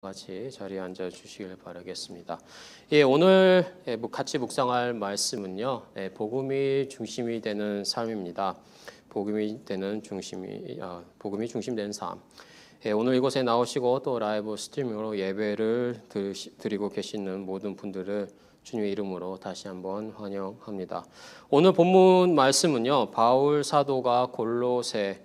같이 자리에 앉아 주시길 바라겠습니다. 오늘 같이 묵상할 말씀은요, 복음이 중심이 되는 삶입니다. 복음이 중심되는 삶. 오늘 이곳에 나오시고 또 라이브 스트리밍으로 예배를 드리고 계시는 모든 분들을 주님의 이름으로 다시 한번 환영합니다. 오늘 본문 말씀은요, 바울 사도가 골로새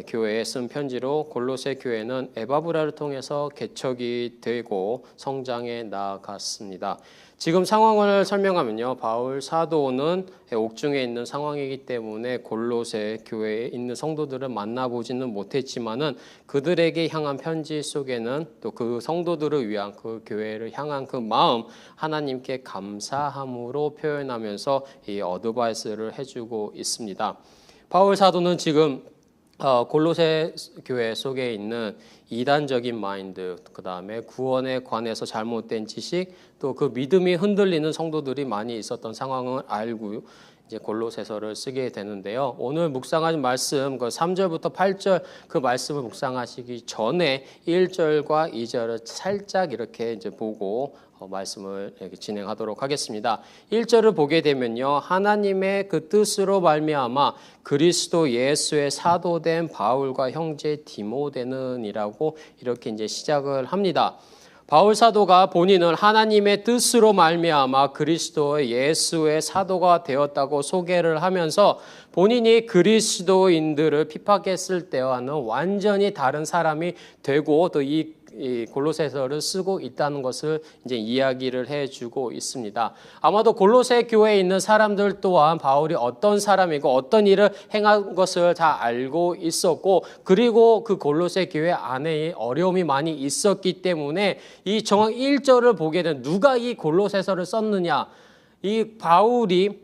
교회에 쓴 편지로 골로새 교회는 에바브라를 통해서 개척이 되고 성장해 나아갔습니다. 지금 상황을 설명하면요, 바울 사도는 옥중에 있는 상황이기 때문에 골로새 교회에 있는 성도들을 만나보지는 못했지만은 그들에게 향한 편지 속에는 또 그 성도들을 위한 그 교회를 향한 그 마음, 하나님께 감사함으로 표현하면서 이 어드바이스를 해주고 있습니다. 바울 사도는 지금 골로새 교회 속에 있는 이단적인 마인드, 그 다음에 구원에 관해서 잘못된 지식, 또 그 믿음이 흔들리는 성도들이 많이 있었던 상황을 알고 이제 골로새서를 쓰게 되는데요. 오늘 묵상하신 말씀, 그 3절부터 8절 그 말씀을 묵상하시기 전에 1절과 2절을 살짝 이렇게 이제 보고 말씀을 진행하도록 하겠습니다. 1절을 보게 되면요, 하나님의 그 뜻으로 말미암아 그리스도 예수의 사도된 바울과 형제 디모데는이라고 이렇게 이제 시작을 합니다. 바울 사도가 본인을 하나님의 뜻으로 말미암아 그리스도 예수의 사도가 되었다고 소개를 하면서 본인이 그리스도인들을 핍박했을 때와는 완전히 다른 사람이 되고 또 이 골로새서를 쓰고 있다는 것을 이제 이야기를 해주고 있습니다. 아마도 골로새 교회에 있는 사람들 또한 바울이 어떤 사람이고 어떤 일을 행한 것을 다 알고 있었고, 그리고 그 골로새 교회 안에 어려움이 많이 있었기 때문에 이 정확 1절을 보게 된 누가 이 골로새서를 썼느냐, 이 바울이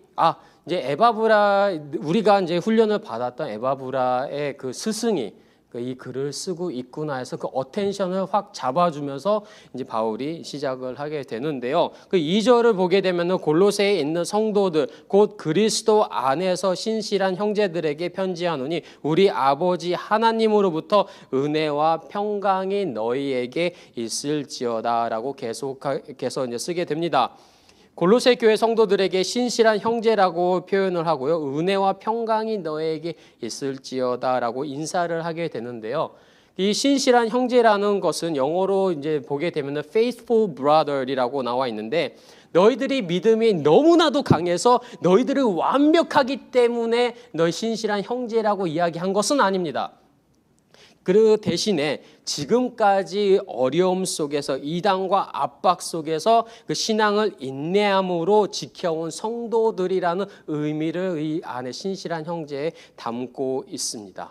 이제 에바브라, 우리가 이제 훈련을 받았던 에바브라의 그 스승이 이 글을 쓰고 있구나 해서 그 어텐션을 확 잡아주면서 이제 바울이 시작을 하게 되는데요. 그 2절을 보게 되면은 골로새에 있는 성도들, 곧 그리스도 안에서 신실한 형제들에게 편지하노니 우리 아버지 하나님으로부터 은혜와 평강이 너희에게 있을지어다라고 계속해서 이제 쓰게 됩니다. 골로새 교회 성도들에게 신실한 형제라고 표현을 하고요, 은혜와 평강이 너에게 있을지어다라고 인사를 하게 되는데요. 이 신실한 형제라는 것은 영어로 이제 보게 되면 faithful brother이라고 나와 있는데, 너희들이 믿음이 너무나도 강해서 너희들이 완벽하기 때문에 너희 신실한 형제라고 이야기한 것은 아닙니다. 그 대신에 지금까지 어려움 속에서 이단과 압박 속에서 그 신앙을 인내함으로 지켜온 성도들이라는 의미를 이 안에 신실한 형제에 담고 있습니다.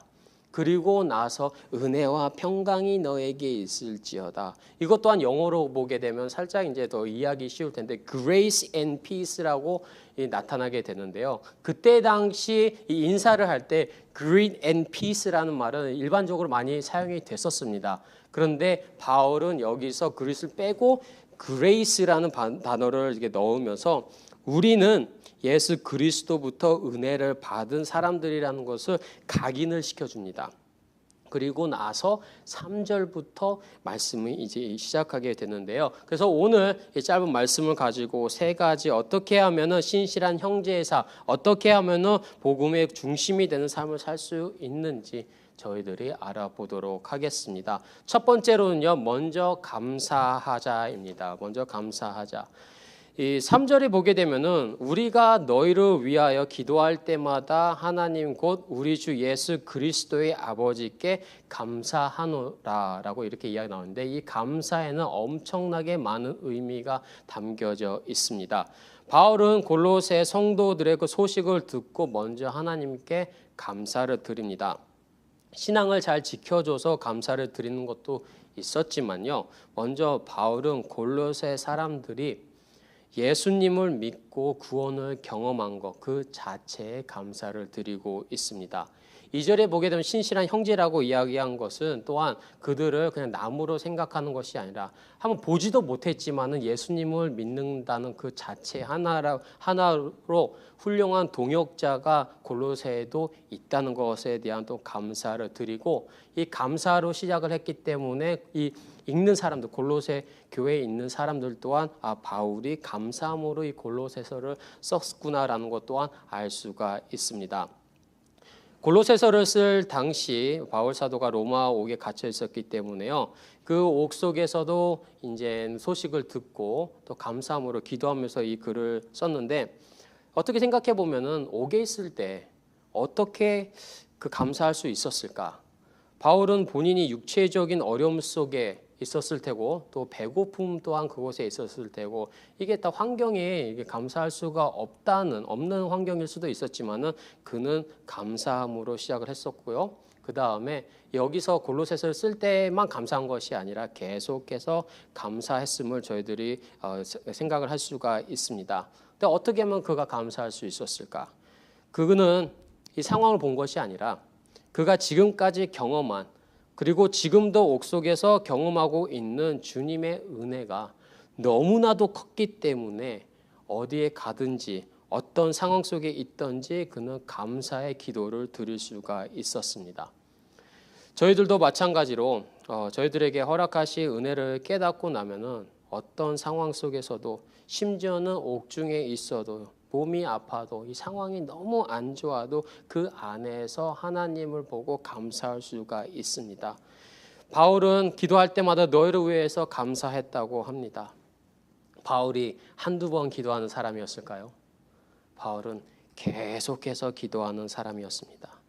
그리고 나서 은혜와 평강이 너에게 있을지어다. 이것 또한 영어로 보게 되면 살짝 이제 더 이해하기 쉬울 텐데 grace and peace라고 나타나게 되는데요. 그때 당시 이 인사를 할 때 greet and peace라는 말은 일반적으로 많이 사용이 됐었습니다. 그런데 바울은 여기서 그릿을 빼고 grace라는 단어를 이렇게 넣으면서 우리는 예수 그리스도부터 은혜를 받은 사람들이라는 것을 각인을 시켜줍니다. 그리고 나서 3절부터 말씀이 이제 시작하게 되는데요. 그래서 오늘 이 짧은 말씀을 가지고 세 가지 어떻게 하면은 신실한 형제의 삶, 어떻게 하면은 복음의 중심이 되는 삶을 살 수 있는지 저희들이 알아보도록 하겠습니다. 첫 번째로는요, 먼저 감사하자입니다. 먼저 감사하자. 이 3절에 보게 되면은 우리가 너희를 위하여 기도할 때마다 하나님 곧 우리 주 예수 그리스도의 아버지께 감사하노라라고 이렇게 이야기 나오는데, 이 감사에는 엄청나게 많은 의미가 담겨져 있습니다. 바울은 골로새 성도들의 그 소식을 듣고 먼저 하나님께 감사를 드립니다. 신앙을 잘 지켜줘서 감사를 드리는 것도 있었지만요, 먼저 바울은 골로새 사람들이 예수님을 믿고 구원을 경험한 것 그 자체에 감사를 드리고 있습니다. 2절에 보게 되면 신실한 형제라고 이야기한 것은 또한 그들을 그냥 나무로 생각하는 것이 아니라 한번 보지도 못했지만은 예수님을 믿는다는 그 자체 하나로 훌륭한 동역자가 골로새에도 있다는 것에 대한 또 감사를 드리고, 이 감사로 시작을 했기 때문에 이 읽는 사람들, 골로새 교회에 있는 사람들 또한 바울이 감사함으로 이 골로새서를 썼구나라는 것 또한 알 수가 있습니다. 골로새서를 쓸 당시 바울 사도가 로마 옥에 갇혀 있었기 때문에요. 그 옥 속에서도 이제 소식을 듣고 또 감사함으로 기도하면서 이 글을 썼는데, 어떻게 생각해 보면은 옥에 있을 때 어떻게 그 감사할 수 있었을까? 바울은 본인이 육체적인 어려움 속에 있었을 테고 또 배고픔 또한 그곳에 있었을 테고, 이게 다 환경에 이게 감사할 수가 없는 환경일 수도 있었지만은 그는 감사함으로 시작을 했었고요. 그 다음에 여기서 골로새서를 쓸 때만 감사한 것이 아니라 계속해서 감사했음을 저희들이 생각을 할 수가 있습니다. 근데 어떻게 하면 그가 감사할 수 있었을까? 그는 이 상황을 본 것이 아니라 그가 지금까지 경험한, 그리고 지금도 옥속에서 경험하고 있는 주님의 은혜가 너무나도 컸기 때문에 어디에 가든지 어떤 상황 속에 있든지 그는 감사의 기도를 드릴 수가 있었습니다. 저희들도 마찬가지로 저희들에게 허락하신 은혜를 깨닫고 나면은 어떤 상황 속에서도, 심지어는 옥중에 있어도, 몸이 아파도, 이 상황이 너무 안 좋아도 그 안에서 하나님을 보고 감사할 수가 있습니다. 바울은 기도할 때마다 너희를 위해서 감사했다고 합니다. 바울이 한두 번 기도하는 사람이었을까요? 바울은 계속해서 기도하는 사람이었습니다.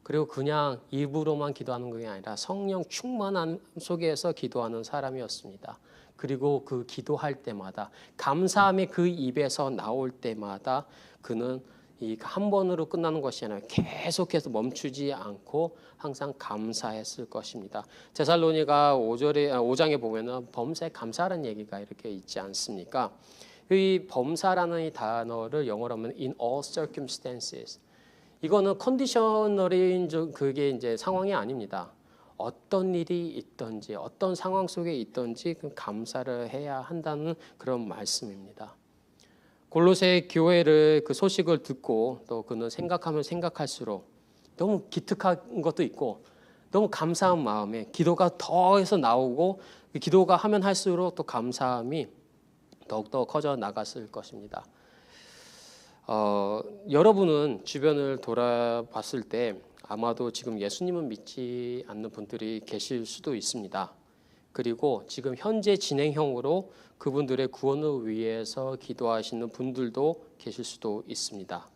그리고 그냥 입으로만 기도하는 것이 아니라 성령 충만함 속에서 기도하는 사람이었습니다. 그리고 그 기도할 때마다, 감사함이 그 입에서 나올 때마다 그는 이 한 번으로 끝나는 것이 아니라 계속해서 멈추지 않고 항상 감사했을 것입니다. 데살로니가 5장에 보면은 범사에 감사라는 얘기가 이렇게 있지 않습니까? 이 범사라는 이 단어를 영어로 하면 in all circumstances. 이거는 컨디셔널인 그게 이제 상황이 아닙니다. 어떤 일이 있든지 어떤 상황 속에 있든지 감사를 해야 한다는 그런 말씀입니다. 골로새 교회를 그 소식을 듣고 또 그는 생각하면 생각할수록 너무 기특한 것도 있고 너무 감사한 마음에 기도가 더해서 나오고, 기도가 하면 할수록 또 감사함이 더욱더 커져 나갔을 것입니다. 여러분은 주변을 돌아봤을 때 아마도 지금 예수님은 믿지 않는 분들이 계실 수도 있습니다. 그리고 지금 현재 진행형으로 그분들의 구원을 위해서 기도하시는 분들도 계실 수도 있습니다.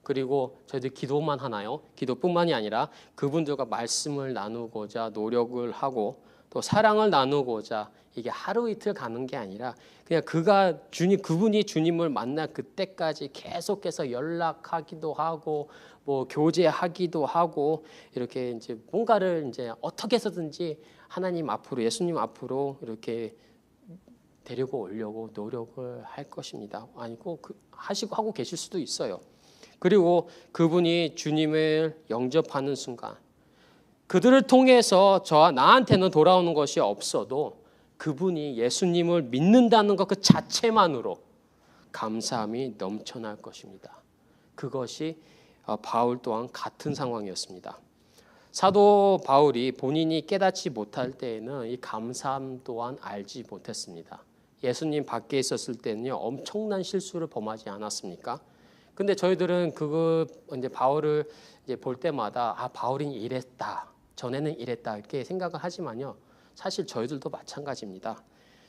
그리고 저희들 기도만 하나요? 기도뿐만이 아니라 그분들과 말씀을 나누고자 노력을 하고 또 사랑을 나누고자, 이게 하루 이틀 가는 게 아니라 그냥 그분이 주님을 만날 그때까지 계속해서 연락하기도 하고 뭐 교제하기도 하고, 이렇게 이제 뭔가를 이제 어떻게 해서든지 하나님 앞으로, 예수님 앞으로 이렇게 데리고 오려고 노력을 할 것입니다. 아니고 하고 계실 수도 있어요. 그리고 그분이 주님을 영접하는 순간 그들을 통해서 나한테는 돌아오는 것이 없어도 그분이 예수님을 믿는다는 것 그 자체만으로 감사함이 넘쳐날 것입니다. 그것이 바울 또한 같은 상황이었습니다. 사도 바울이 본인이 깨닫지 못할 때에는 이 감사함 또한 알지 못했습니다. 예수님 밖에 있었을 때는요, 엄청난 실수를 범하지 않았습니까? 근데 저희들은 이제 바울을 이제 볼 때마다 바울이 이랬다, 전에는 이랬다 이렇게 생각을 하지만요, 사실 저희들도 마찬가지입니다.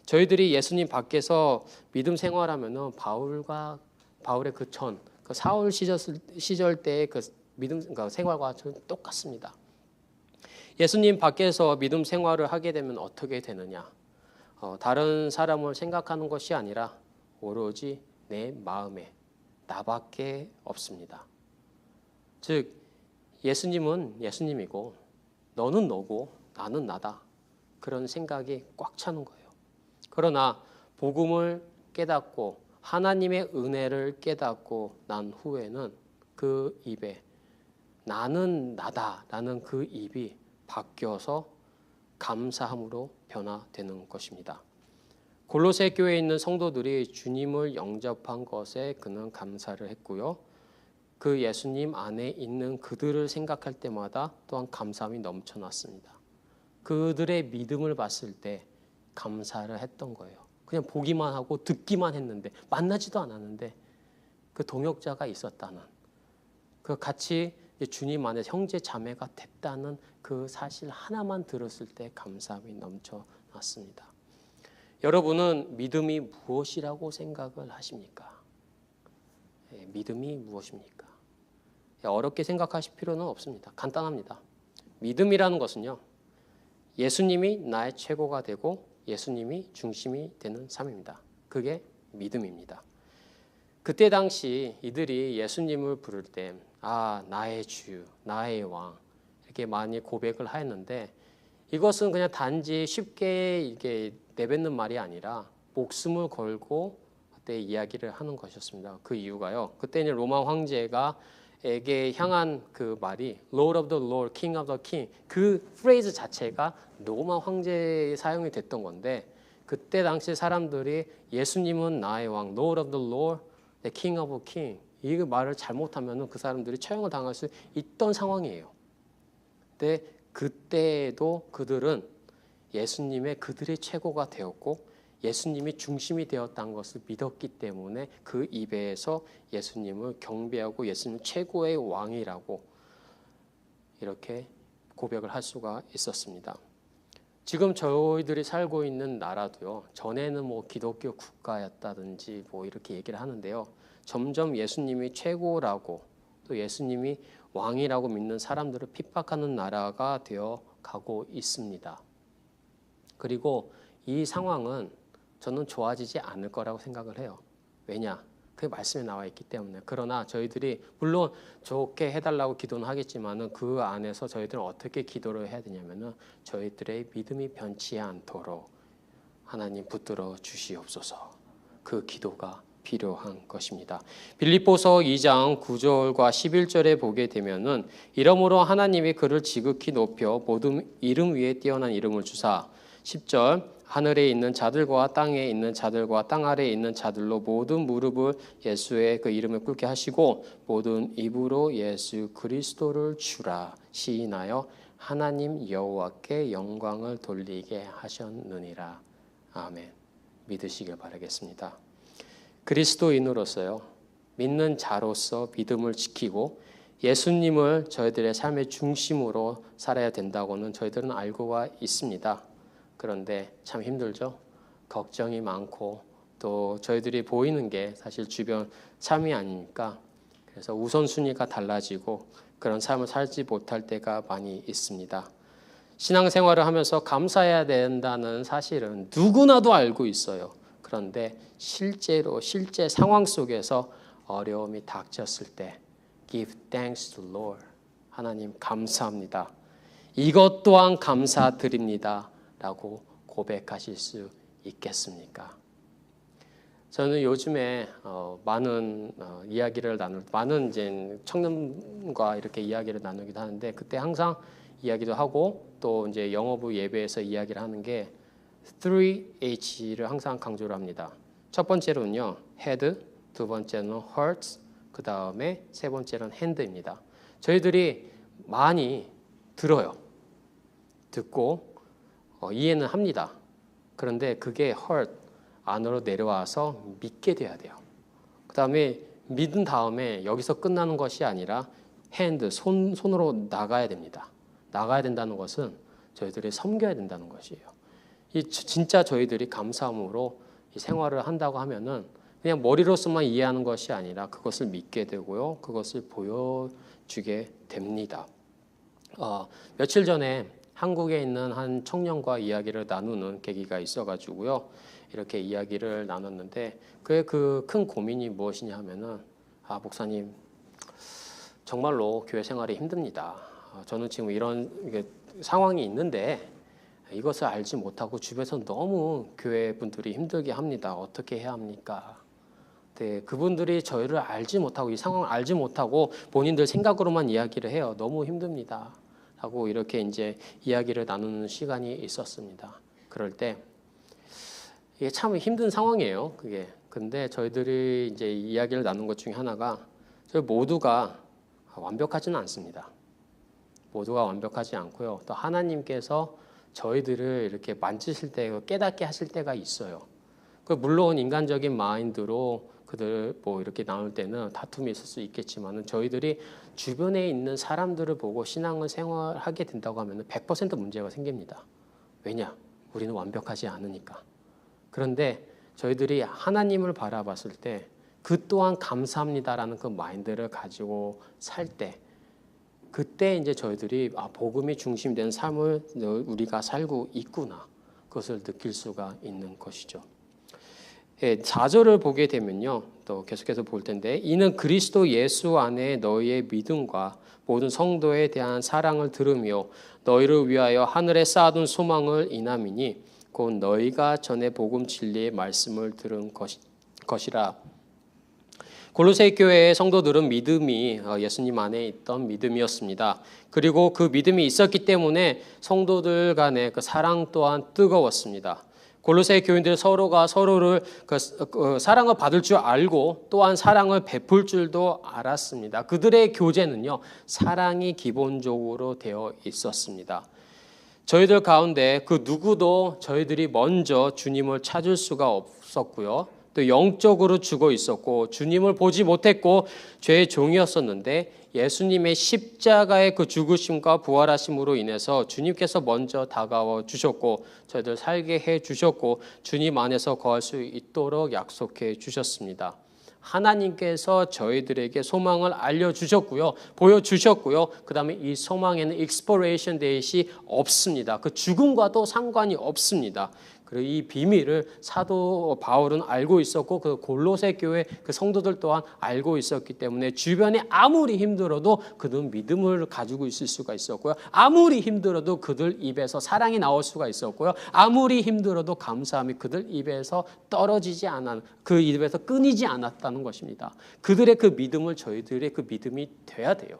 저희들이 예수님 밖에서 믿음 생활하면은 바울의 그 사울 시절 때의 그 믿음 생활과 똑같습니다. 예수님 밖에서 믿음 생활을 하게 되면 어떻게 되느냐? 다른 사람을 생각하는 것이 아니라 오로지 내 마음에 나밖에 없습니다. 즉 예수님은 예수님이고 너는 너고 나는 나다, 그런 생각이 꽉 차는 거예요. 그러나 복음을 깨닫고 하나님의 은혜를 깨닫고 난 후에는 그 입에 나는 나다라는 그 입이 바뀌어서 감사함으로 변화되는 것입니다. 골로새 교회에 있는 성도들이 주님을 영접한 것에 그는 감사를 했고요. 그 예수님 안에 있는 그들을 생각할 때마다 또한 감사함이 넘쳐났습니다. 그들의 믿음을 봤을 때 감사를 했던 거예요. 그냥 보기만 하고 듣기만 했는데 만나지도 않았는데 그 동역자가 있었다는 그 같이 주님 안에 형제 자매가 됐다는 그 사실 하나만 들었을 때 감사함이 넘쳐났습니다. 여러분은 믿음이 무엇이라고 생각을 하십니까? 믿음이 무엇입니까? 어렵게 생각하실 필요는 없습니다. 간단합니다. 믿음이라는 것은요, 예수님이 나의 최고가 되고 예수님이 중심이 되는 삶입니다. 그게 믿음입니다. 그때 당시 이들이 예수님을 부를 때 나의 주, 나의 왕 이렇게 많이 고백을 하였는데 이것은 그냥 단지 쉽게 이게 내뱉는 말이 아니라 목숨을 걸고 그때 이야기를 하는 것이었습니다. 그 이유가요. 그때는 로마 황제에게 향한 그 말이 Lord of the Lord, King of the King 그 프레이즈 자체가 로마 황제에 사용이 됐던 건데 그때 당시 사람들이 예수님은 나의 왕, Lord of the Lord, King of the King 이 말을 잘못하면 그 사람들이 처형을 당할 수 있던 상황이에요. 근데 그때도 그들은 예수님의 그들의 최고가 되었고 예수님이 중심이 되었다는 것을 믿었기 때문에 그 입에서 예수님을 경배하고 예수님 최고의 왕이라고 이렇게 고백을 할 수가 있었습니다. 지금 저희들이 살고 있는 나라도요. 전에는 뭐 기독교 국가였다든지 뭐 이렇게 얘기를 하는데요. 점점 예수님이 최고라고 또 예수님이 왕이라고 믿는 사람들을 핍박하는 나라가 되어 가고 있습니다. 그리고 이 상황은 저는 좋아지지 않을 거라고 생각을 해요. 왜냐? 그 말씀에 나와 있기 때문에. 그러나 저희들이 물론 좋게 해달라고 기도는 하겠지만은 그 안에서 저희들은 어떻게 기도를 해야 되냐면은 저희들의 믿음이 변치 않도록 하나님 붙들어 주시옵소서. 그 기도가 필요한 것입니다. 빌립보서 2장 9절과 11절에 보게 되면은 이러므로 하나님이 그를 지극히 높여 모든 이름 위에 뛰어난 이름을 주사 10절 하늘에 있는 자들과 땅에 있는 자들과 땅 아래에 있는 자들로 모든 무릎을 예수의 그 이름을 꿇게 하시고 모든 입으로 예수 그리스도를 주라 시인하여 하나님 여호와께 영광을 돌리게 하셨느니라. 아멘. 믿으시길 바라겠습니다. 그리스도인으로서요. 믿는 자로서 믿음을 지키고 예수님을 저희들의 삶의 중심으로 살아야 된다고는 저희들은 알고가 있습니다. 그런데 참 힘들죠. 걱정이 많고 또 저희들이 보이는 게 사실 주변 삶이 아니니까 그래서 우선순위가 달라지고 그런 삶을 살지 못할 때가 많이 있습니다. 신앙생활을 하면서 감사해야 된다는 사실은 누구나도 알고 있어요. 그런데 실제 상황 속에서 어려움이 닥쳤을 때 Give thanks to Lord. 하나님 감사합니다. 이것 또한 감사드립니다. 라고 고백하실 수 있겠습니까? 저는 요즘에 많은 이야기를 많은 이제 청년과 이렇게 이야기를 나누기도 하는데 그때 항상 이야기도 하고 또 이제 영어부 예배에서 이야기를 하는 게 3H를 항상 강조를 합니다. 첫 번째로는요, head, 두 번째는 heart, 그 다음에 세 번째는 hand입니다. 저희들이 많이 들어요. 듣고 이해는 합니다. 그런데 그게 heart 안으로 내려와서 믿게 돼야 돼요. 그 다음에 믿은 다음에 여기서 끝나는 것이 아니라 hand, 손으로 나가야 됩니다. 나가야 된다는 것은 저희들이 섬겨야 된다는 것이에요. 진짜 저희들이 감사함으로 이 생활을 한다고 하면은 그냥 머리로서만 이해하는 것이 아니라 그것을 믿게 되고요. 그것을 보여주게 됩니다. 며칠 전에 한국에 있는 한 청년과 이야기를 나누는 계기가 있어가지고요. 이렇게 이야기를 나눴는데 그의 그 큰 고민이 무엇이냐 하면은 목사님 정말로 교회 생활이 힘듭니다. 저는 지금 이런 상황이 있는데 이것을 알지 못하고 주변에서 너무 교회 분들이 힘들게 합니다. 어떻게 해야 합니까? 네, 그분들이 저희를 알지 못하고 이 상황을 알지 못하고 본인들 생각으로만 이야기를 해요. 너무 힘듭니다. 하고 이렇게 이제 이야기를 나누는 시간이 있었습니다. 그럴 때 이게 참 힘든 상황이에요. 그게. 근데 저희들이 이제 이야기를 나눈 것 중에 하나가 저희 모두가 완벽하지는 않습니다. 모두가 완벽하지 않고요. 또 하나님께서 저희들을 이렇게 만지실 때 깨닫게 하실 때가 있어요. 물론 인간적인 마인드로 그들 뭐 이렇게 나올 때는 다툼이 있을 수 있겠지만은 저희들이 주변에 있는 사람들을 보고 신앙을 생활하게 된다고 하면 100% 문제가 생깁니다. 왜냐? 우리는 완벽하지 않으니까. 그런데 저희들이 하나님을 바라봤을 때 그 또한 감사합니다라는 그 마인드를 가지고 살 때 그때 이제 저희들이 복음이 중심된 삶을 우리가 살고 있구나. 그것을 느낄 수가 있는 것이죠. 4절을 보게 되면요. 또 계속해서 볼 텐데 이는 그리스도 예수 안에 너희의 믿음과 모든 성도에 대한 사랑을 들으며 너희를 위하여 하늘에 쌓아둔 소망을 인함이니 곧 너희가 전에 복음 진리의 말씀을 들은 것이라. 골로새 교회의 성도들은 믿음이 예수님 안에 있던 믿음이었습니다. 그리고 그 믿음이 있었기 때문에 성도들 간의 그 사랑 또한 뜨거웠습니다. 골로새 교인들 서로가 서로를 사랑을 받을 줄 알고 또한 사랑을 베풀 줄도 알았습니다. 그들의 교제는요, 사랑이 기본적으로 되어 있었습니다. 저희들 가운데 그 누구도 저희들이 먼저 주님을 찾을 수가 없었고요. 또 영적으로 죽어 있었고 주님을 보지 못했고 죄의 종이었었는데 예수님의 십자가의 그 죽으심과 부활하심으로 인해서 주님께서 먼저 다가와 주셨고 저희들 살게 해 주셨고 주님 안에서 거할 수 있도록 약속해 주셨습니다. 하나님께서 저희들에게 소망을 알려주셨고요. 보여주셨고요. 그 다음에 이 소망에는 expiration date이 없습니다. 그 죽음과도 상관이 없습니다. 그리고 이 비밀을 사도 바울은 알고 있었고 그 골로새 교회 그 성도들 또한 알고 있었기 때문에 주변에 아무리 힘들어도 그들은 믿음을 가지고 있을 수가 있었고요. 아무리 힘들어도 그들 입에서 사랑이 나올 수가 있었고요. 아무리 힘들어도 감사함이 그들 입에서 떨어지지 않아 그 입에서 끊이지 않았다는 것입니다. 그들의 그 믿음을 저희들의 그 믿음이 돼야 돼요.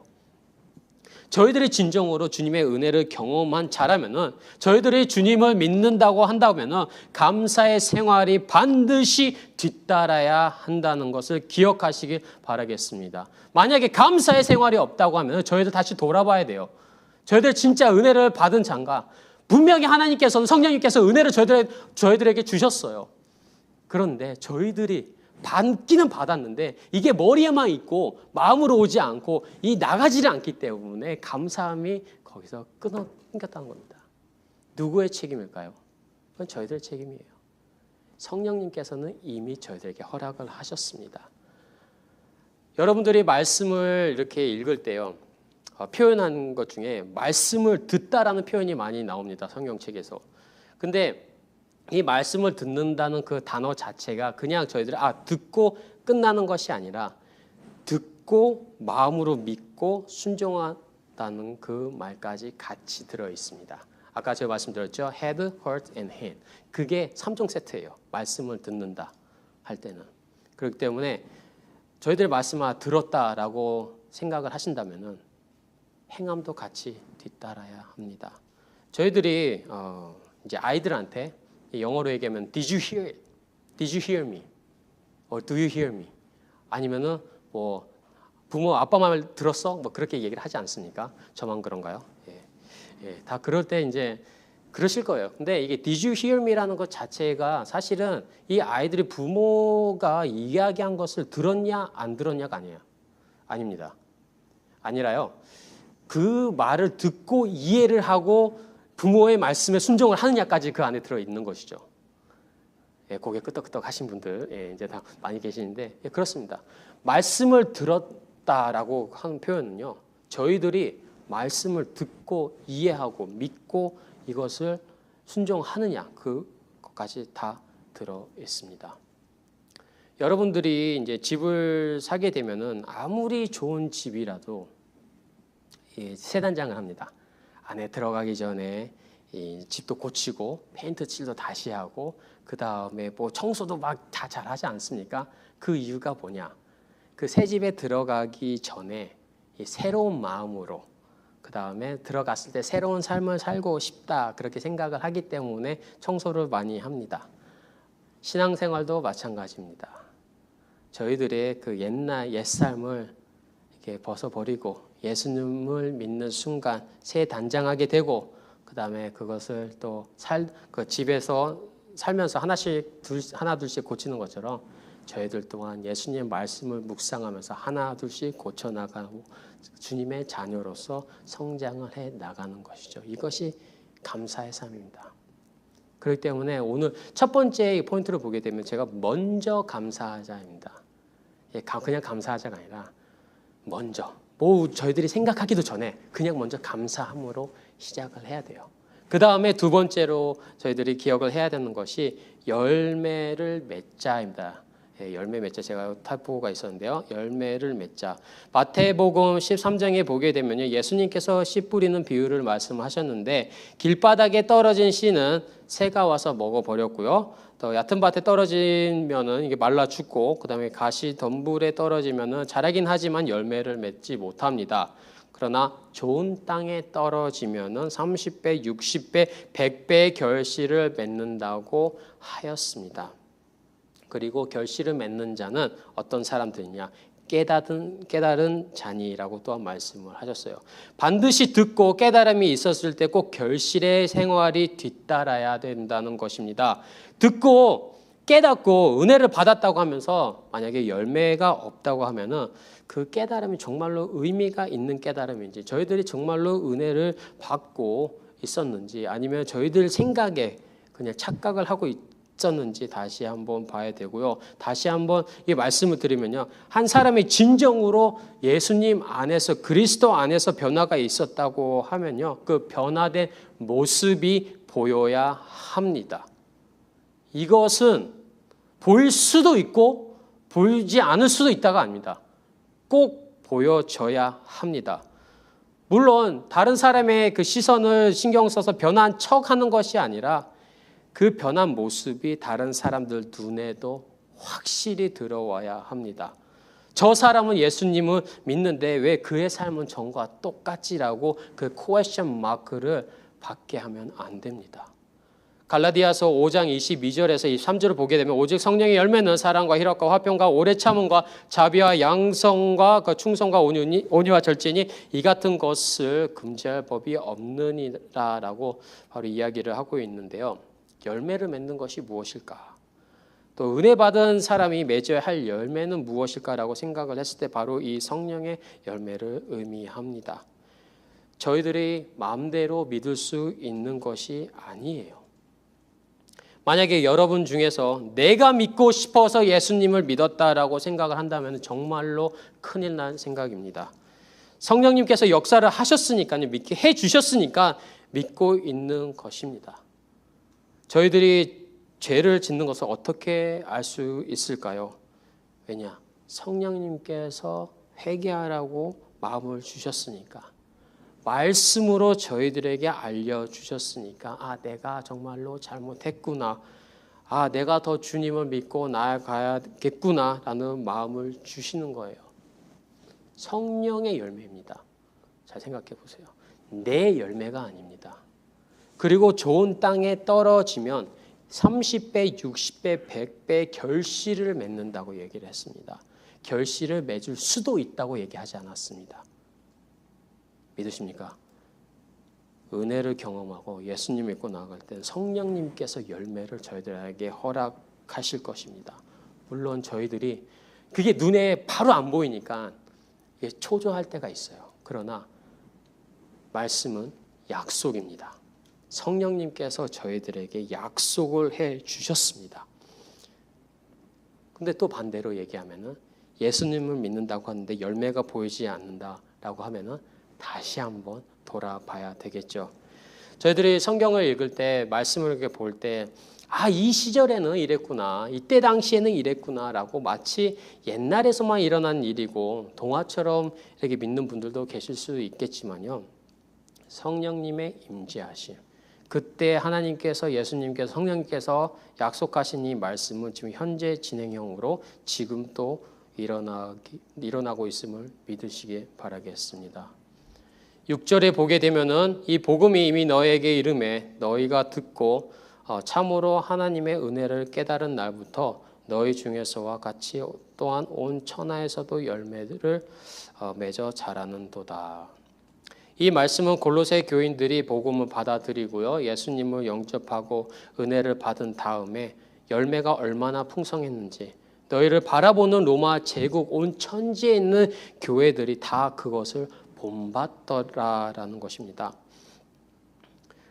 저희들이 진정으로 주님의 은혜를 경험한 자라면은 저희들이 주님을 믿는다고 한다면은 감사의 생활이 반드시 뒤따라야 한다는 것을 기억하시길 바라겠습니다. 만약에 감사의 생활이 없다고 하면 저희들 다시 돌아봐야 돼요. 저희들 진짜 은혜를 받은 자인가? 분명히 하나님께서는 성령님께서 은혜를 저희들에게 주셨어요. 그런데 저희들이 받기는 받았는데 이게 머리에만 있고 마음으로 오지 않고 이 나가지를 않기 때문에 감사함이 거기서 끊겼다는 겁니다. 누구의 책임일까요? 그건 저희들의 책임이에요. 성령님께서는 이미 저희들에게 허락을 하셨습니다. 여러분들이 말씀을 이렇게 읽을 때요. 표현한 것 중에 말씀을 듣다라는 표현이 많이 나옵니다. 성경책에서. 근데 이 말씀을 듣는다는 그 단어 자체가 그냥 저희들이 듣고 끝나는 것이 아니라 듣고 마음으로 믿고 순종한다는 그 말까지 같이 들어 있습니다. 아까 제가 말씀드렸죠. head, heart, and hand. 그게 3종 세트예요. 말씀을 듣는다 할 때는. 그렇기 때문에 저희들 말씀 들었다라고 생각을 하신다면은 행함도 같이 뒤따라야 합니다. 저희들이 이제 아이들한테 영어로 얘기하면 Did you hear it? Did you hear me? Or do you hear me? 아니면은 뭐 부모 아빠 말 들었어? 뭐 그렇게 얘기를 하지 않습니까? 저만 그런가요? 다 그럴 때 이제 그러실 거예요. 근데 이게 Did you hear me라는 것 자체가 사실은 이 아이들이 부모가 이야기한 것을 들었냐 안 들었냐가 아니에요. 아닙니다. 아니라요. 그 말을 듣고 이해를 하고 부모의 말씀에 순종을 하느냐까지 그 안에 들어있는 것이죠. 고개 끄덕끄덕 하신 분들 이제 다 많이 계시는데 그렇습니다. 말씀을 들었다라고 하는 표현은요. 저희들이 말씀을 듣고 이해하고 믿고 이것을 순종하느냐 그것까지 다 들어있습니다. 여러분들이 이제 집을 사게 되면은 아무리 좋은 집이라도 세단장을 합니다. 안에 들어가기 전에 이 집도 고치고 페인트 칠도 다시 하고 그 다음에 뭐 청소도 막 다 잘하지 않습니까? 그 이유가 뭐냐? 그 새 집에 들어가기 전에 이 새로운 마음으로 그 다음에 들어갔을 때 새로운 삶을 살고 싶다 그렇게 생각을 하기 때문에 청소를 많이 합니다. 신앙생활도 마찬가지입니다. 저희들의 그 옛 삶을 이렇게 벗어버리고 예수님을 믿는 순간 새 단장하게 되고 그 다음에 그것을 또 그 집에서 살면서 하나 둘씩 고치는 것처럼 저희들 또한 예수님의 말씀을 묵상하면서 하나 둘씩 고쳐나가고 주님의 자녀로서 성장을 해 나가는 것이죠. 이것이 감사의 삶입니다. 그렇기 때문에 오늘 첫 번째 포인트를 보게 되면 제가 먼저 감사하자입니다. 그냥 감사하자가 아니라 먼저 저희들이 생각하기도 전에 그냥 먼저 감사함으로 시작을 해야 돼요. 그 다음에 두 번째로 저희들이 기억을 해야 되는 것이 열매를 맺자입니다. 열매 맺자, 제가 타이포가 있었는데요. 열매를 맺자. 마태복음 13장에 보게 되면요, 예수님께서 씨 뿌리는 비유를 말씀하셨는데 길바닥에 떨어진 씨는 새가 와서 먹어버렸고요. 또 얕은 밭에 떨어지면은 이게 말라 죽고, 그 다음에 가시 덤불에 떨어지면은 자라긴 하지만 열매를 맺지 못합니다. 그러나 좋은 땅에 떨어지면은 30배, 60배, 100배의 결실을 맺는다고 하였습니다. 그리고 결실을 맺는 자는 어떤 사람들이냐? 깨달은 자니라고 또한 말씀을 하셨어요. 반드시 듣고 깨달음이 있었을 때 꼭 결실의 생활이 뒤따라야 된다는 것입니다. 듣고 깨닫고 은혜를 받았다고 하면서 만약에 열매가 없다고 하면은 그 깨달음이 정말로 의미가 있는 깨달음인지, 저희들이 정말로 은혜를 받고 있었는지, 아니면 저희들 생각에 그냥 착각을 하고 있었는지 다시 한번 봐야 되고요. 다시 한번 이 말씀을 드리면요, 한 사람이 진정으로 예수님 안에서, 그리스도 안에서 변화가 있었다고 하면요, 그 변화된 모습이 보여야 합니다. 이것은 보일 수도 있고 보이지 않을 수도 있다가 아닙니다. 꼭 보여져야 합니다. 물론 다른 사람의 그 시선을 신경 써서 변한 척하는 것이 아니라 그 변한 모습이 다른 사람들 눈에도 확실히 들어와야 합니다. 저 사람은 예수님을 믿는데 왜 그의 삶은 전과 똑같지라고 그 퀘스천 마크를 받게 하면 안 됩니다. 갈라디아서 5장 22절에서 23절을 보게 되면 오직 성령의 열매는 사랑과 희락과 화평과 오래 참음과 자비와 양성과 충성과 온유와 절제니 이 같은 것을 금지할 법이 없느니라라고 바로 이야기를 하고 있는데요. 열매를 맺는 것이 무엇일까? 또 은혜 받은 사람이 맺어야 할 열매는 무엇일까라고 생각을 했을 때 바로 이 성령의 열매를 의미합니다. 저희들이 마음대로 믿을 수 있는 것이 아니에요. 만약에 여러분 중에서 내가 믿고 싶어서 예수님을 믿었다라고 생각을 한다면 정말로 큰일 난 생각입니다. 성령님께서 역사를 하셨으니까요, 믿게 해주셨으니까 믿고 있는 것입니다. 저희들이 죄를 짓는 것을 어떻게 알 수 있을까요? 왜냐? 성령님께서 회개하라고 마음을 주셨으니까, 말씀으로 저희들에게 알려주셨으니까, 내가 정말로 잘못했구나, 내가 더 주님을 믿고 나아가야겠구나 라는 마음을 주시는 거예요. 성령의 열매입니다. 잘 생각해 보세요. 내 열매가 아닙니다. 그리고 좋은 땅에 떨어지면 30배, 60배, 100배 결실을 맺는다고 얘기를 했습니다. 결실을 맺을 수도 있다고 얘기하지 않았습니다. 믿으십니까? 은혜를 경험하고 예수님 믿고 나아갈 때 성령님께서 열매를 저희들에게 허락하실 것입니다. 물론 저희들이 그게 눈에 바로 안 보이니까 초조할 때가 있어요. 그러나 말씀은 약속입니다. 성령님께서 저희들에게 약속을 해 주셨습니다. 근데 또 반대로 얘기하면은 예수님을 믿는다고 하는데 열매가 보이지 않는다라고 하면은 다시 한번 돌아봐야 되겠죠. 저희들이 성경을 읽을 때, 말씀을 이렇게 볼 때, 이 시절에는 이랬구나, 이때 당시에는 이랬구나라고 마치 옛날에서만 일어난 일이고 동화처럼 이렇게 믿는 분들도 계실 수 있겠지만요, 성령님의 임재하심, 그때 하나님께서, 예수님께서, 성령님께서 약속하신 이 말씀은 지금 현재 진행형으로 지금 또 일어나고 있음을 믿으시기 바라겠습니다. 6절에 보게 되면은 이 복음이 이미 너에게 이름에 너희가 듣고 참으로 하나님의 은혜를 깨달은 날부터 너희 중에서와 같이 또한 온 천하에서도 열매들을 맺어 자라는도다. 이 말씀은 골로새 교인들이 복음을 받아들이고요, 예수님을 영접하고 은혜를 받은 다음에 열매가 얼마나 풍성했는지, 너희를 바라보는 로마 제국 온 천지에 있는 교회들이 다 그것을 본받더라라는 것입니다.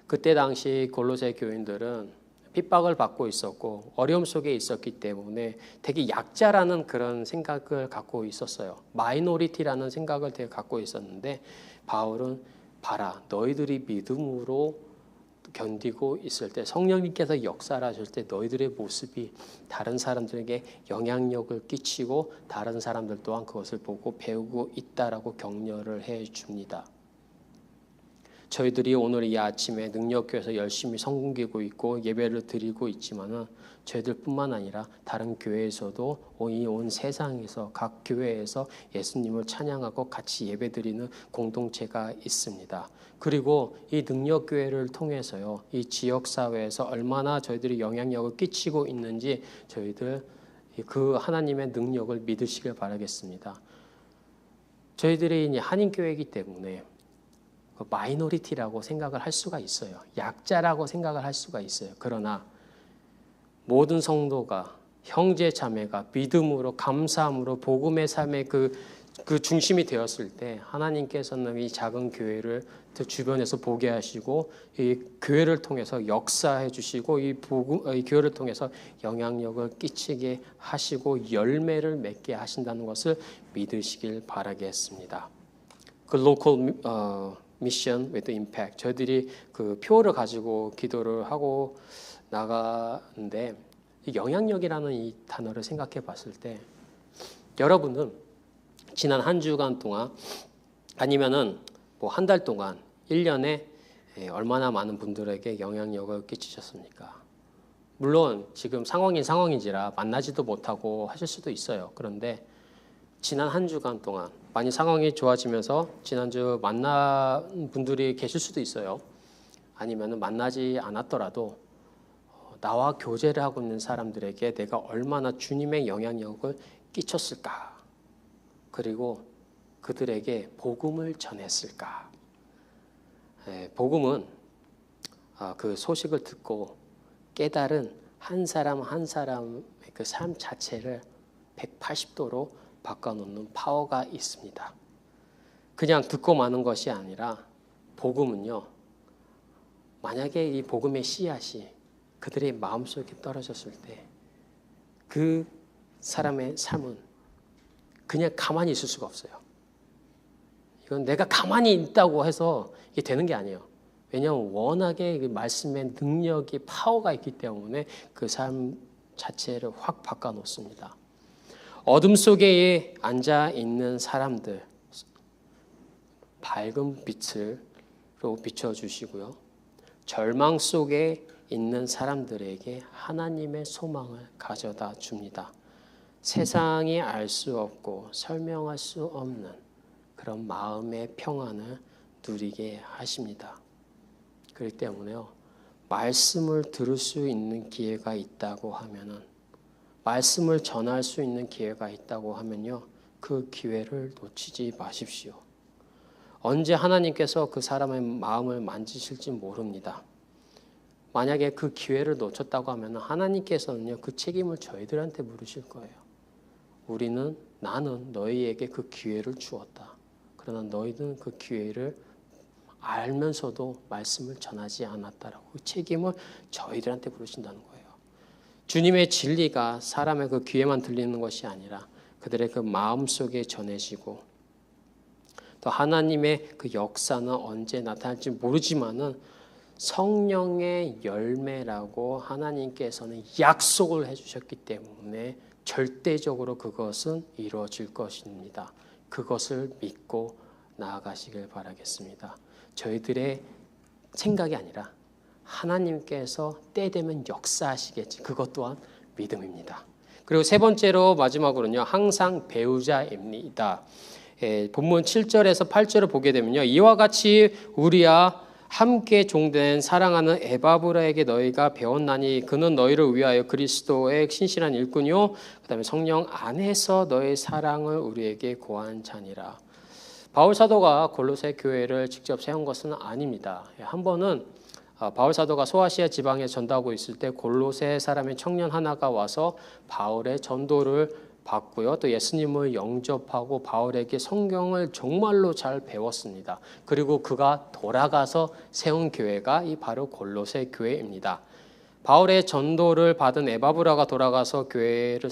그때 당시 골로새 교인들은 핍박을 받고 있었고 어려움 속에 있었기 때문에 되게 약자라는 그런 생각을 갖고 있었어요. 마이너리티라는 생각을 되게 갖고 있었는데, 바울은 봐라, 너희들이 믿음으로 견디고 있을 때, 성령님께서 역사하실 때 너희들의 모습이 다른 사람들에게 영향력을 끼치고 다른 사람들 또한 그것을 보고 배우고 있다라고 격려를 해 줍니다. 저희들이 오늘 이 아침에 능력교회에서 열심히 섬기고 있고 예배를 드리고 있지만은 저희들뿐만 아니라 다른 교회에서도 이 온 세상에서 각 교회에서 예수님을 찬양하고 같이 예배드리는 공동체가 있습니다. 그리고 이 능력교회를 통해서요, 이 지역사회에서 얼마나 저희들이 영향력을 끼치고 있는지 저희들 그 하나님의 능력을 믿으시길 바라겠습니다. 저희들이 한인교회이기 때문에 마이너리티라고 생각을 할 수가 있어요. 약자라고 생각을 할 수가 있어요. 그러나 모든 성도가, 형제 자매가 믿음으로 감사함으로 복음의 삶의 그 중심이 되었을 때 하나님께서는 이 작은 교회를 주변에서 보게 하시고 이 교회를 통해서 역사해 주시고 이 교회를 통해서 영향력을 끼치게 하시고 열매를 맺게 하신다는 것을 믿으시길 바라겠습니다. 그 local mission with impact. 저희들이 그 표를 가지고 기도를 하고 나가는데, 이 영향력이라는 이 단어를 생각해 봤을 때 여러분은 지난 한 주간 동안 아니면은 뭐 한 달 동안 1년에 얼마나 많은 분들에게 영향력을 끼치셨습니까? 물론 지금 상황인지라 만나지도 못하고 하실 수도 있어요. 그런데 지난 한 주간 동안 많이 상황이 좋아지면서 지난주 만난 분들이 계실 수도 있어요. 아니면 만나지 않았더라도 나와 교제를 하고 있는 사람들에게 내가 얼마나 주님의 영향력을 끼쳤을까? 그리고 그들에게 복음을 전했을까? 복음은 그 소식을 듣고 깨달은 한 사람 한 사람의 그 삶 자체를 180도로 바꿔놓는 파워가 있습니다. 그냥 듣고 마는 것이 아니라 복음은요, 만약에 이 복음의 씨앗이 그들의 마음속에 떨어졌을 때 그 사람의 삶은 그냥 가만히 있을 수가 없어요. 이건 내가 가만히 있다고 해서 이게 되는 게 아니에요. 왜냐하면 워낙에 그 말씀의 능력이 파워가 있기 때문에 그 삶 자체를 확 바꿔놓습니다. 어둠 속에 앉아 있는 사람들 밝은 빛으로 비춰주시고요, 절망 속에 있는 사람들에게 하나님의 소망을 가져다 줍니다. 세상이 알 수 없고 설명할 수 없는 그런 마음의 평안을 누리게 하십니다. 그렇기 때문에요, 말씀을 들을 수 있는 기회가 있다고 하면은, 말씀을 전할 수 있는 기회가 있다고 하면요, 그 기회를 놓치지 마십시오. 언제 하나님께서 그 사람의 마음을 만지실지 모릅니다. 만약에 그 기회를 놓쳤다고 하면 하나님께서는요, 그 책임을 저희들한테 물으실 거예요. 나는 너희에게 그 기회를 주었다. 그러나 너희는 그 기회를 알면서도 말씀을 전하지 않았다라고 그 책임을 저희들한테 물으신다는 거예요. 주님의 진리가 사람의 그 귀에만 들리는 것이 아니라 그들의 그 마음속에 전해지고, 또 하나님의 그 역사는 언제 나타날지 모르지만은 성령의 열매라고 하나님께서는 약속을 해주셨기 때문에 절대적으로 그것은 이루어질 것입니다. 그것을 믿고 나아가시길 바라겠습니다. 저희들의 생각이 아니라 하나님께서 때 되면 역사하시겠지, 그것 또한 믿음입니다. 그리고 세 번째로 마지막으로는요, 항상 배우자입니다. 본문 7절에서 8절을 보게 되면요, 이와 같이 우리야 함께 종된 사랑하는 에바브라에게 너희가 배웠나니 그는 너희를 위하여 그리스도의 신실한 일꾼이요, 그 다음에 성령 안에서 너의 사랑을 우리에게 고한 자니라. 바울 사도가 골로새 교회를 직접 세운 것은 아닙니다. 한 번은 바울 사도가 소아시아 지방에 전도하고 있을 때 골로새 사람의 청년 하나가 와서 바울의 전도를 받고요. 또 예수님을 영접하고 바울에게 성경을 정말로 잘 배웠습니다. 그리고 그가 돌아가서 세운 교회가 이 바로 골로새 교회입니다. 바울의 전도를 받은 에바브라가 돌아가서 교회를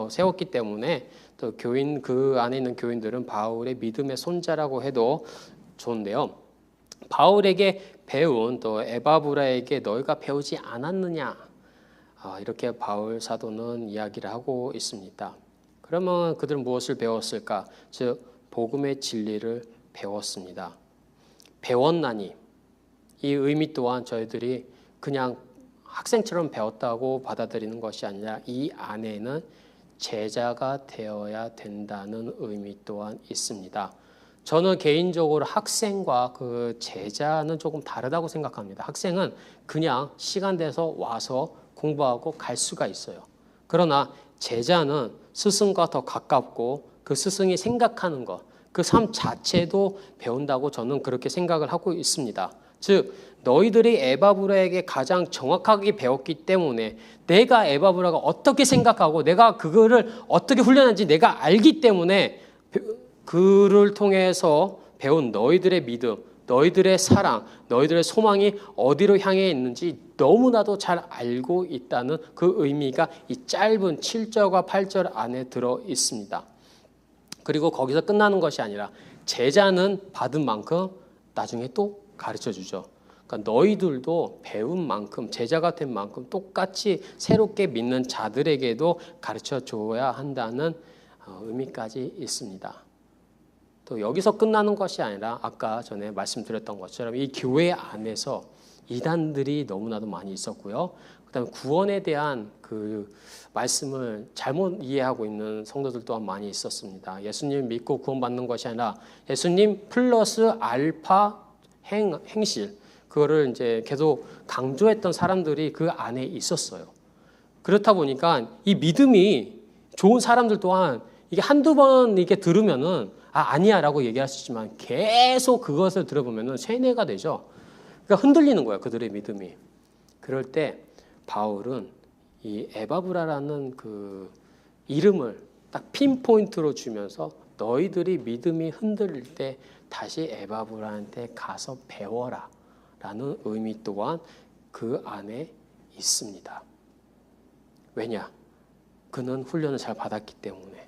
세웠기 때문에 또 교인 그 안에 있는 교인들은 바울의 믿음의 손자라고 해도 좋은데요. 바울에게 배운 또 에바브라에게 너희가 배우지 않았느냐? 이렇게 바울 사도는 이야기를 하고 있습니다. 그러면 그들은 무엇을 배웠을까? 즉 복음의 진리를 배웠습니다. 배웠나니 이 의미 또한 저희들이 그냥 학생처럼 배웠다고 받아들이는 것이 아니라 이 안에는 제자가 되어야 된다는 의미 또한 있습니다. 저는 개인적으로 학생과 그 제자는 조금 다르다고 생각합니다. 학생은 그냥 시간 돼서 와서 공부하고 갈 수가 있어요. 그러나 제자는 스승과 더 가깝고 그 스승이 생각하는 것, 그 삶 자체도 배운다고 저는 그렇게 생각을 하고 있습니다. 즉 너희들이 에바브라에게 가장 정확하게 배웠기 때문에 내가 에바브라가 어떻게 생각하고 내가 그거를 어떻게 훈련하는지 내가 알기 때문에 그를 통해서 배운 너희들의 믿음, 너희들의 사랑, 너희들의 소망이 어디로 향해 있는지 너무나도 잘 알고 있다는 그 의미가 이 짧은 7절과 8절 안에 들어 있습니다. 그리고 거기서 끝나는 것이 아니라 제자는 받은 만큼 나중에 또 가르쳐 주죠. 그러니까 너희들도 배운 만큼 제자가 된 만큼 똑같이 새롭게 믿는 자들에게도 가르쳐 줘야 한다는 의미까지 있습니다. 또 여기서 끝나는 것이 아니라 아까 전에 말씀드렸던 것처럼 이 교회 안에서 이단들이 너무나도 많이 있었고요. 그다음에 구원에 대한 그 말씀을 잘못 이해하고 있는 성도들 또한 많이 있었습니다. 예수님 믿고 구원받는 것이 아니라 예수님 플러스 알파 행실, 그거를 이제 계속 강조했던 사람들이 그 안에 있었어요. 그렇다 보니까 이 믿음이 좋은 사람들 또한 이게 한두 번 이렇게 들으면은 아니야라고 얘기할 수 있지만 계속 그것을 들어보면은 세뇌가 되죠. 그러니까 흔들리는 거예요, 그들의 믿음이. 그럴 때 바울은 이 에바브라라는 그 이름을 딱 핀포인트로 주면서 너희들이 믿음이 흔들릴 때 다시 에바브라한테 가서 배워라 라는 의미 또한 그 안에 있습니다. 왜냐? 그는 훈련을 잘 받았기 때문에.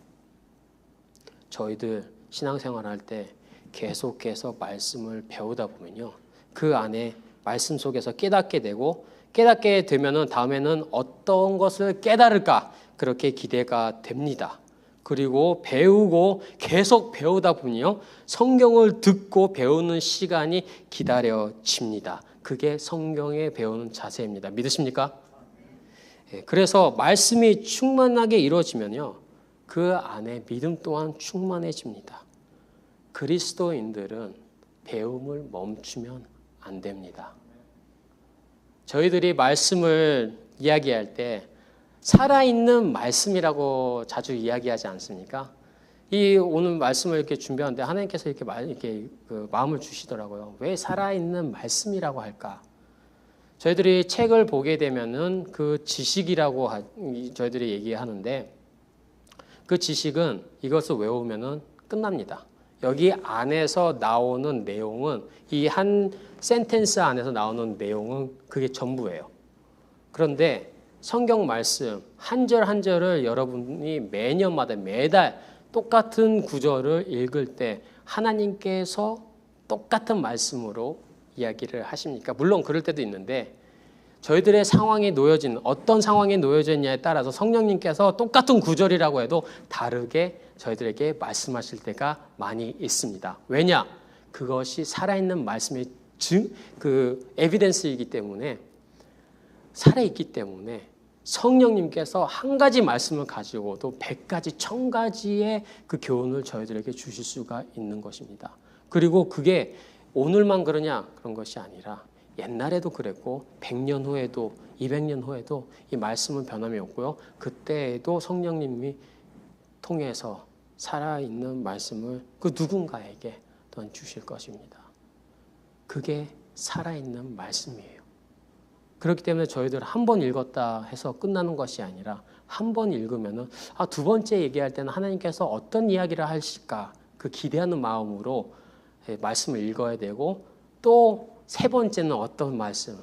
저희들 신앙생활 할 때 계속해서 말씀을 배우다 보면요, 그 안에 말씀 속에서 깨닫게 되고, 깨닫게 되면은 다음에는 어떤 것을 깨달을까 그렇게 기대가 됩니다. 그리고 배우고 계속 배우다 보면요, 성경을 듣고 배우는 시간이 기다려집니다. 그게 성경에 배우는 자세입니다. 믿으십니까? 그래서 말씀이 충만하게 이루어지면요, 그 안에 믿음 또한 충만해집니다. 그리스도인들은 배움을 멈추면 안 됩니다. 저희들이 말씀을 이야기할 때 살아있는 말씀이라고 자주 이야기하지 않습니까? 이 오늘 말씀을 이렇게 준비하는데 하나님께서 이렇게 마음을 주시더라고요. 왜 살아있는 말씀이라고 할까? 저희들이 책을 보게 되면은 그 지식이라고 저희들이 얘기하는데, 그 지식은 이것을 외우면은 끝납니다. 여기 안에서 나오는 내용은, 이 한 센텐스 안에서 나오는 내용은 그게 전부예요. 그런데 성경 말씀 한 절 한 절을 여러분이 매년마다 매달 똑같은 구절을 읽을 때 하나님께서 똑같은 말씀으로 이야기를 하십니까? 물론 그럴 때도 있는데, 저희들의 상황에 놓여진, 어떤 상황에 놓여져 있냐에 따라서 성령님께서 똑같은 구절이라고 해도 다르게 저희들에게 말씀하실 때가 많이 있습니다. 왜냐? 그것이 살아있는 말씀의 에비던스이기 때문에, 살아있기 때문에 성령님께서 한 가지 말씀을 가지고도 100가지, 1000가지의 그 교훈을 저희들에게 주실 수가 있는 것입니다. 그리고 그게 오늘만 그러냐? 그런 것이 아니라 옛날에도 그랬고 100년 후에도 200년 후에도 이 말씀은 변함이 없고요. 그때에도 성령님이 통해서 살아있는 말씀을 그 누군가에게 또한 주실 것입니다. 그게 살아있는 말씀이에요. 그렇기 때문에 저희들 한 번 읽었다 해서 끝나는 것이 아니라 한 번 읽으면은 두 번째 얘기할 때는 하나님께서 어떤 이야기를 하실까 그 기대하는 마음으로 말씀을 읽어야 되고 또 세 번째는 어떤 말씀,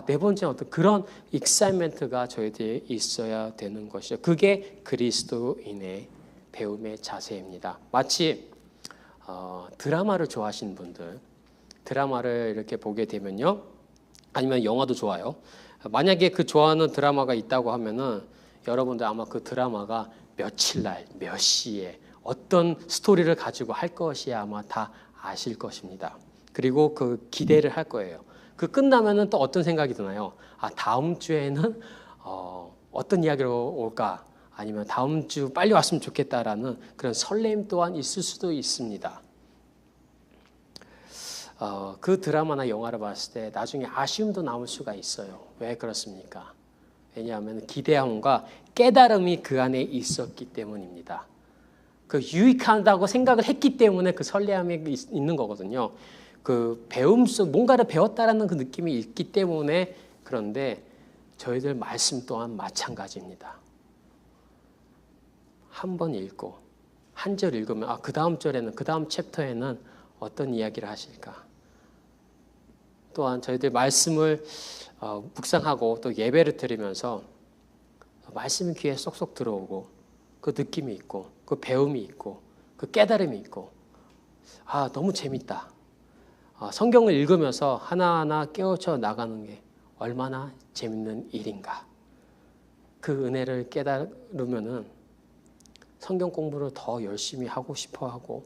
네 번째는 어떤 그런 익사이먼트가 저희들이 있어야 되는 것이죠. 그게 그리스도인의 배움의 자세입니다. 마치 드라마를 좋아하시는 분들, 드라마를 이렇게 보게 되면요, 아니면 영화도 좋아요. 만약에 그 좋아하는 드라마가 있다고 하면은 여러분들 아마 그 드라마가 며칠 날, 몇 시에 어떤 스토리를 가지고 할 것이 아마 다 아실 것입니다. 그리고 그 기대를 할 거예요. 그 끝나면은 또 어떤 생각이 드나요? 다음 주에는 어떤 이야기로 올까? 아니면 다음 주 빨리 왔으면 좋겠다라는 그런 설렘 또한 있을 수도 있습니다. 그 드라마나 영화를 봤을 때 나중에 아쉬움도 남을 수가 있어요. 왜 그렇습니까? 왜냐하면 기대함과 깨달음이 그 안에 있었기 때문입니다. 그 유익하다고 생각을 했기 때문에 그 설레함이 있는 거거든요. 그 배움 속 뭔가를 배웠다라는 그 느낌이 있기 때문에. 그런데 저희들 말씀 또한 마찬가지입니다. 한 번 읽고 한 절 읽으면 그 다음 절에는 그 다음 챕터에는 어떤 이야기를 하실까? 또한 저희들 말씀을 묵상하고 또 예배를 드리면서 말씀이 귀에 쏙쏙 들어오고 그 느낌이 있고 그 배움이 있고 그 깨달음이 있고 너무 재밌다. 성경을 읽으면서 하나하나 깨우쳐 나가는 게 얼마나 재밌는 일인가. 그 은혜를 깨달으면은 성경 공부를 더 열심히 하고 싶어 하고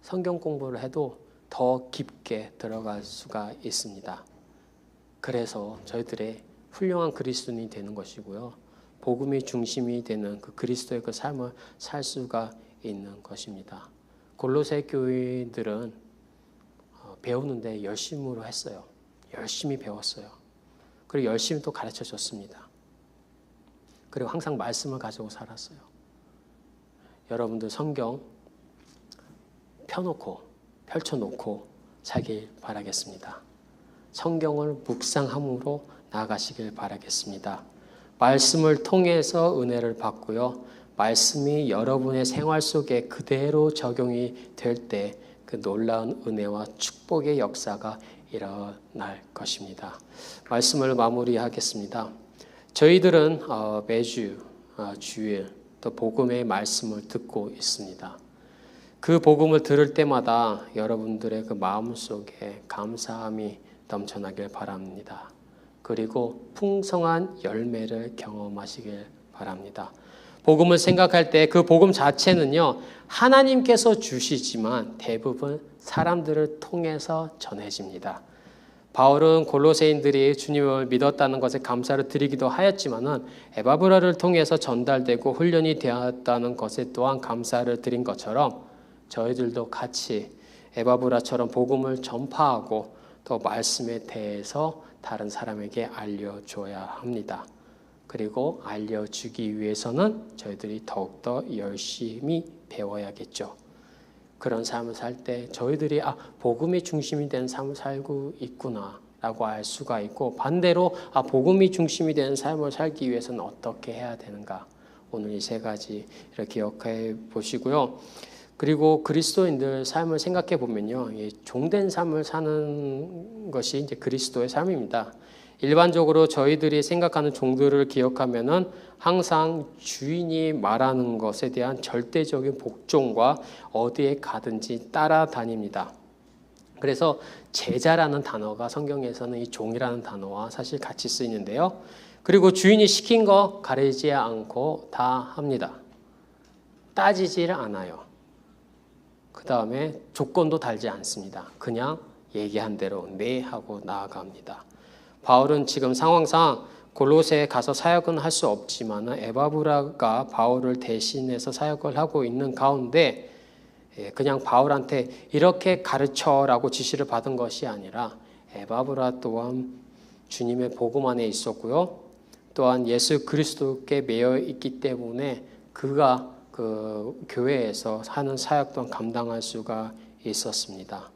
성경 공부를 해도 더 깊게 들어갈 수가 있습니다. 그래서 저희들의 훌륭한 그리스도인이 되는 것이고요. 복음이 중심이 되는 그 그리스도의 그 삶을 살 수가 있는 것입니다. 골로새 교인들은 배우는데 열심으로 했어요. 열심히 배웠어요. 그리고 열심히 또 가르쳐 줬습니다. 그리고 항상 말씀을 가지고 살았어요. 여러분들 성경 펼쳐놓고 살길 바라겠습니다. 성경을 묵상함으로 나아가시길 바라겠습니다. 말씀을 통해서 은혜를 받고요. 말씀이 여러분의 생활 속에 그대로 적용이 될 때 그 놀라운 은혜와 축복의 역사가 일어날 것입니다. 말씀을 마무리하겠습니다. 저희들은 매주 주일 또 복음의 말씀을 듣고 있습니다. 그 복음을 들을 때마다 여러분들의 그 마음속에 감사함이 넘쳐나길 바랍니다. 그리고 풍성한 열매를 경험하시길 바랍니다. 복음을 생각할 때 그 복음 자체는요, 하나님께서 주시지만 대부분 사람들을 통해서 전해집니다. 바울은 골로새인들이 주님을 믿었다는 것에 감사를 드리기도 하였지만은 에바브라를 통해서 전달되고 훈련이 되었다는 것에 또한 감사를 드린 것처럼 저희들도 같이 에바브라처럼 복음을 전파하고 또 말씀에 대해서 다른 사람에게 알려줘야 합니다. 그리고 알려주기 위해서는 저희들이 더욱더 열심히 배워야겠죠. 그런 삶을 살 때 저희들이 복음이 중심이 된 삶을 살고 있구나 라고 알 수가 있고, 반대로 복음이 중심이 되는 삶을 살기 위해서는 어떻게 해야 되는가, 오늘 이 세 가지를 기억해 보시고요. 그리고 그리스도인들 삶을 생각해 보면요, 종된 삶을 사는 것이 이제 그리스도의 삶입니다. 일반적으로 저희들이 생각하는 종들을 기억하면은 항상 주인이 말하는 것에 대한 절대적인 복종과 어디에 가든지 따라다닙니다. 그래서 제자라는 단어가 성경에서는 이 종이라는 단어와 사실 같이 쓰이는데요. 그리고 주인이 시킨 거 가리지 않고 다 합니다. 따지질 않아요. 그 다음에 조건도 달지 않습니다. 그냥 얘기한 대로 네 하고 나아갑니다. 바울은 지금 상황상 골로새에 가서 사역은 할 수 없지만 에바브라가 바울을 대신해서 사역을 하고 있는 가운데 그냥 바울한테 이렇게 가르쳐라고 지시를 받은 것이 아니라 에바브라 또한 주님의 복음 안에 있었고요. 또한 예수 그리스도께 매여 있기 때문에 그가 그 교회에서 하는 사역 또한 감당할 수가 있었습니다.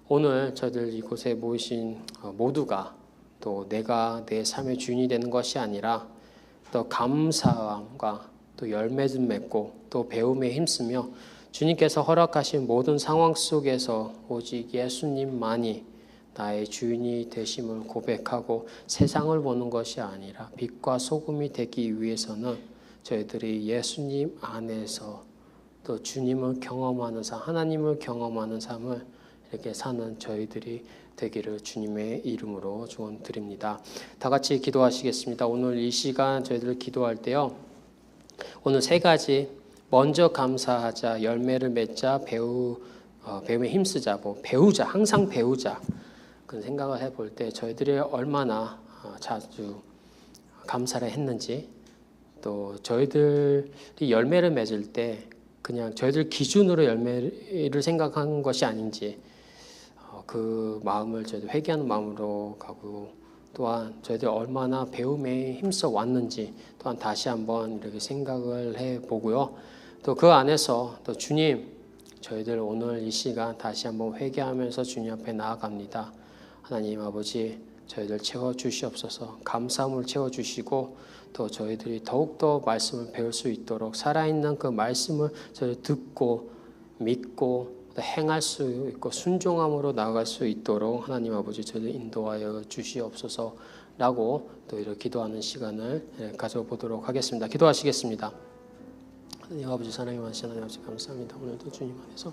오늘 저들 이곳에 모이신 모두가 또 내가 내 삶의 주인이 되는 것이 아니라 또 감사함과 또 열매를 맺고 또 배움에 힘쓰며 주님께서 허락하신 모든 상황 속에서 오직 예수님만이 나의 주인이 되심을 고백하고 세상을 보는 것이 아니라 빛과 소금이 되기 위해서는 저희들이 예수님 안에서 또 주님을 경험하는 삶, 하나님을 경험하는 삶을 이렇게 사는 저희들이 되기를 주님의 이름으로 축원드립니다. 다 같이 기도하시겠습니다. 오늘 이 시간 저희들 기도할 때요. 오늘 세 가지 먼저 감사하자, 열매를 맺자, 배움에 힘쓰자, 배우자, 항상 배우자. 그런 생각을 해볼 때 저희들이 얼마나 자주 감사를 했는지 또 저희들이 열매를 맺을 때 그냥 저희들 기준으로 열매를 생각한 것이 아닌지 그 마음을 저희들 회개하는 마음으로 가고 또한 저희들 얼마나 배움에 힘써 왔는지 또한 다시 한번 이렇게 생각을 해보고요. 또 그 안에서 또 주님 저희들 오늘 이 시간 다시 한번 회개하면서 주님 앞에 나아갑니다. 하나님 아버지 저희들 채워주시옵소서. 감사함을 채워주시고 또 저희들이 더욱더 말씀을 배울 수 있도록 살아있는 그 말씀을 저희 듣고 믿고 행할 수 있고 순종함으로 나아갈 수 있도록 하나님 아버지 저희를 인도하여 주시옵소서라고 또 이렇게 기도하는 시간을 가져보도록 하겠습니다. 기도하시겠습니다. 하나님 아버지 사랑이 많으신 하나님 아버지 감사합니다. 오늘도 주님 안에서